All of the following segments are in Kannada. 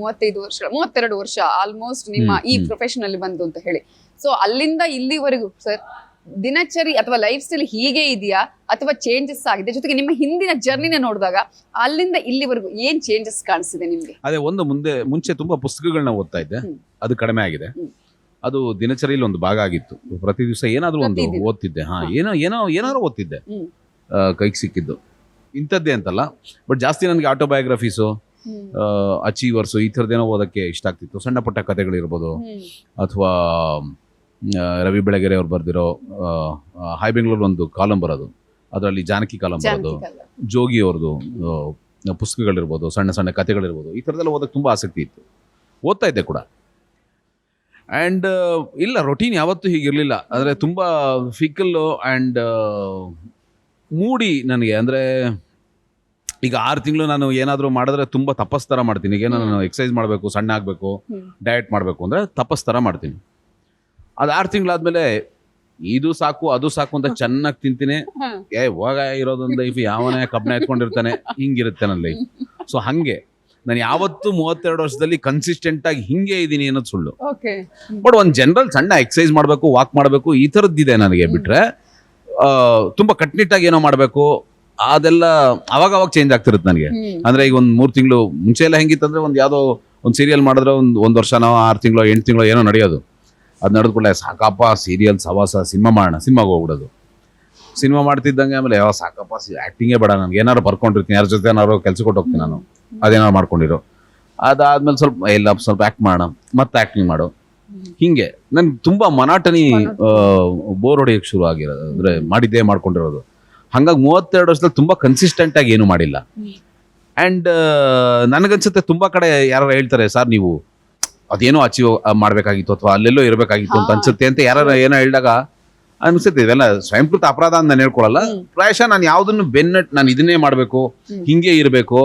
35 ವರ್ಷ 32 ವರ್ಷ ಆಲ್ಮೋಸ್ಟ್ ನಿಮ್ಮ ಈ ಪ್ರೊಫೆಷನ್ ಅಲ್ಲಿ ಬಂತು ಅಂತ ಹೇಳಿ. ಸೊ ಅಲ್ಲಿಂದ ಇಲ್ಲಿವರೆಗೂ ಸರ್ ದಿನಚರಿ ಅಥವಾ ಲೈಫ್ ಸ್ಟೈಲ್ ಹೀಗೆ ಇದೆಯಾ ಅಥವಾ ಚೇಂಜಸ್ ಆಗಿದೆ? ಜೊತೆಗೆ ನಿಮ್ಮ ಹಿಂದಿನ ಜರ್ನಿನ ನೋಡಿದಾಗ ಅಲ್ಲಿಂದ ಇಲ್ಲಿವರೆಗೂ ಏನ್ ಚೇಂಜಸ್ ಕಾಣಿಸ್ತಿದೆ ನಿಮ್ಗೆ? ಅದೇ ಒಂದು ಮುಂಚೆ ತುಂಬಾ ಪುಸ್ತಕಗಳನ್ನ ಓದ್ತಾ ಇದ್ದೆ, ಅದು ಕಡಿಮೆ ಆಗಿದೆ. ಅದು ದಿನಚರಿಯಲ್ಲಿ ಒಂದು ಭಾಗ ಆಗಿತ್ತು. ಪ್ರತಿ ದಿವಸ ಏನಾದ್ರೂ ಒಂದು ಓದ್ತಿದ್ದೆ. ಏನಾದ್ರು ಓದ್ತಿದ್ದೆ ಕೈಗೆ ಸಿಕ್ಕಿದ್ದು. ಇಂಥದ್ದೇ ಅಂತಲ್ಲ, ಬಟ್ ಜಾಸ್ತಿ ನನಗೆ ಆಟೋಬಯೋಗ್ರಫೀಸು, ಅಚೀವರ್ಸು ಈ ಥರದ್ದೇನೋ ಓದೋಕ್ಕೆ ಇಷ್ಟ ಆಗ್ತಿತ್ತು. ಸಣ್ಣ ಪುಟ್ಟ ಕಥೆಗಳಿರ್ಬೋದು, ಅಥವಾ ರವಿ ಬೆಳಗೆರೆ ಅವ್ರು ಬರೆದಿರೋ ಹೈ ಬೆಂಗಳೂರು ಒಂದು ಕಾಲಂ ಬರೋದು, ಅದರಲ್ಲಿ ಜಾನಕಿ ಕಾಲಂ ಬರೋದು, ಜೋಗಿ ಅವ್ರದ್ದು ಪುಸ್ತಕಗಳಿರ್ಬೋದು, ಸಣ್ಣ ಸಣ್ಣ ಕಥೆಗಳಿರ್ಬೋದು, ಈ ಥರದ್ದೆಲ್ಲ ಓದೋಕ್ಕೆ ತುಂಬ ಆಸಕ್ತಿ ಇತ್ತು. ಓದ್ತಾ ಇದ್ದೆ ಕೂಡ. ಆ್ಯಂಡ್ ಇಲ್ಲ, ರೊಟೀನ್ ಯಾವತ್ತೂ ಹೀಗಿರಲಿಲ್ಲ. ಅಂದರೆ ತುಂಬ ಫಿಕಲ್ಲು ಆ್ಯಂಡ್ ಮೂಡಿ ನನಗೆ. ಅಂದರೆ ಈಗ 6 ತಿಂಗಳು ನಾನು ಏನಾದರೂ ಮಾಡಿದ್ರೆ ತುಂಬ ತಪಸ್ತರ ಮಾಡ್ತೀನಿ. ಈಗ ನಾನು ಎಕ್ಸಸೈಸ್ ಮಾಡಬೇಕು, ಸಣ್ಣ ಆಗಬೇಕು, ಡಯಟ್ ಮಾಡಬೇಕು ಅಂದರೆ ತಪಸ್ತರ ಮಾಡ್ತೀನಿ. ಅದು 6 ತಿಂಗಳಾದ್ಮೇಲೆ ಇದು ಸಾಕು ಅದು ಸಾಕು ಅಂತ ಚೆನ್ನಾಗಿ ತಿಂತೀನಿ. ಹೋಗ ಇರೋದೊಂದು ಲೈಫ್, ಯಾವನೇ ಕಬ್ಬನ ಎತ್ಕೊಂಡಿರ್ತಾನೆ, ಹಿಂಗಿರುತ್ತೆ ನನ್ನ ಲೈಫ್. ಸೊ ಹಾಗೆ ನಾನು ಯಾವತ್ತೂ 32 ವರ್ಷದಲ್ಲಿ ಕನ್ಸಿಸ್ಟೆಂಟ್ ಆಗಿ ಹಿಂಗೆ ಇದ್ದೀನಿ ಅನ್ನೋದು ಸುಳ್ಳು. ಬಟ್ ಒಂದು ಜನರಲ್ ಸಣ್ಣ ಎಕ್ಸಸೈಸ್ ಮಾಡಬೇಕು, ವಾಕ್ ಮಾಡಬೇಕು, ಈ ಥರದ್ದಿದೆ ನನಗೆ. ಬಿಟ್ರೆ ತುಂಬ ಕಟ್ನಿಟ್ಟಾಗಿ ಏನೋ ಮಾಡಬೇಕು, ಅದೆಲ್ಲ ಅವಾಗ ಚೇಂಜ್ ಆಗ್ತಿರುತ್ತೆ ನನಗೆ. ಅಂದ್ರೆ ಈಗ ಒಂದು 3 ತಿಂಗಳು ಮುಂಚೆ ಎಲ್ಲ ಹೆಂಗಿತ್ತಂದ್ರೆ ಒಂದು ಯಾವುದೋ ಒಂದು ಸೀರಿಯಲ್ ಮಾಡಿದ್ರೆ ಒಂದು ವರ್ಷನೋ 6 ತಿಂಗಳು 8 ತಿಂಗಳು ಏನೋ ನಡೆಯೋದು. ಅದು ನಡೆದ್ಕೊಳ್ಳೆ ಸಾಕಪ್ಪ ಸೀರಿಯಲ್ ಸವಾಸ, ಸಿನಿಮಾ ಮಾಡೋಣ, ಸಿನಿಮಾಗೆ ಹೋಗ್ಬಿಡೋದು. ಸಿನಿಮಾ ಮಾಡ್ತಿದ್ದಂಗೆ ಆಮೇಲೆ ಯಾವ ಸಾಕಪ್ಪ ಆ್ಯಕ್ಟಿಂಗೇ ಬೇಡ, ನನಗೆ ಏನಾದ್ರು ಬರ್ಕೊಂಡಿರ್ತೀನಿ, ಯಾರ ಜೊತೆ ಏನಾದ್ರು ಕೆಲಸ ಕೊಟ್ಟು ಹೋಗ್ತೀನಿ ನಾನು, ಅದೇನಾದ್ರು ಮಾಡ್ಕೊಂಡಿರೋ. ಅದಾದ್ಮೇಲೆ ಸ್ವಲ್ಪ ಆ್ಯಕ್ಟ್ ಮಾಡೋಣ, ಮತ್ತೆ ಆ್ಯಕ್ಟಿಂಗ್ ಮಾಡು. ಹಿಂಗೆ ನನ್ಗೆ ತುಂಬ ಮನಾಟನಿ ಬೋರ್ ಹೊಡೆಯೋಕ್ಕೆ ಶುರು ಆಗಿರೋದು. ಅಂದರೆ ಮಾಡಿದ್ದೇ ಮಾಡ್ಕೊಂಡಿರೋದು. ಹಾಗಾಗಿ 32 ವರ್ಷದಲ್ಲಿ ತುಂಬ ಕನ್ಸಿಸ್ಟೆಂಟ್ ಆಗಿ ಏನು ಮಾಡಿಲ್ಲ. ಆ್ಯಂಡ್ ನನಗನ್ಸುತ್ತೆ ತುಂಬ ಕಡೆ ಯಾರು ಹೇಳ್ತಾರೆ, ಸರ್ ನೀವು ಅದೇನೋ ಅಚೀವ್ ಮಾಡಬೇಕಾಗಿತ್ತು ಅಥವಾ ಅಲ್ಲೆಲ್ಲೋ ಇರಬೇಕಾಗಿತ್ತು ಅಂತ ಅನ್ಸುತ್ತೆ ಅಂತ ಯಾರು ಏನೋ ಹೇಳಿದಾಗ ಅನ್ಸುತ್ತೆ. ಇದೆಲ್ಲ ಸ್ವಯಂಕೃತ ಅಪರಾಧ ಅಂತ ನಾನು ಹೇಳ್ಕೊಳಲ್ಲ. ಪ್ರಾಯಶಃ ನಾನು ಯಾವುದನ್ನು ನಾನು ಇದನ್ನೇ ಮಾಡಬೇಕು, ಹಿಂಗೆ ಇರಬೇಕು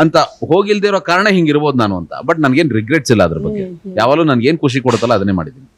ಅಂತ ಹೋಗಿಲ್ದೇ ಇರೋ ಕಾರಣ ಹಿಂಗಿರ್ಬೋದು ನಾನು ಅಂತ. ಬಟ್ ನನ್ಗೇನು ರಿಗ್ರೆಟ್ಸ್ ಇಲ್ಲ ಅದ್ರ ಬಗ್ಗೆ. ಯಾವಾಗಲೂ ನನ್ಗೇನು ಖುಷಿ ಕೊಡುತ್ತಲ್ಲ ಅದನ್ನೇ ಮಾಡಿದ್ದೀನಿ.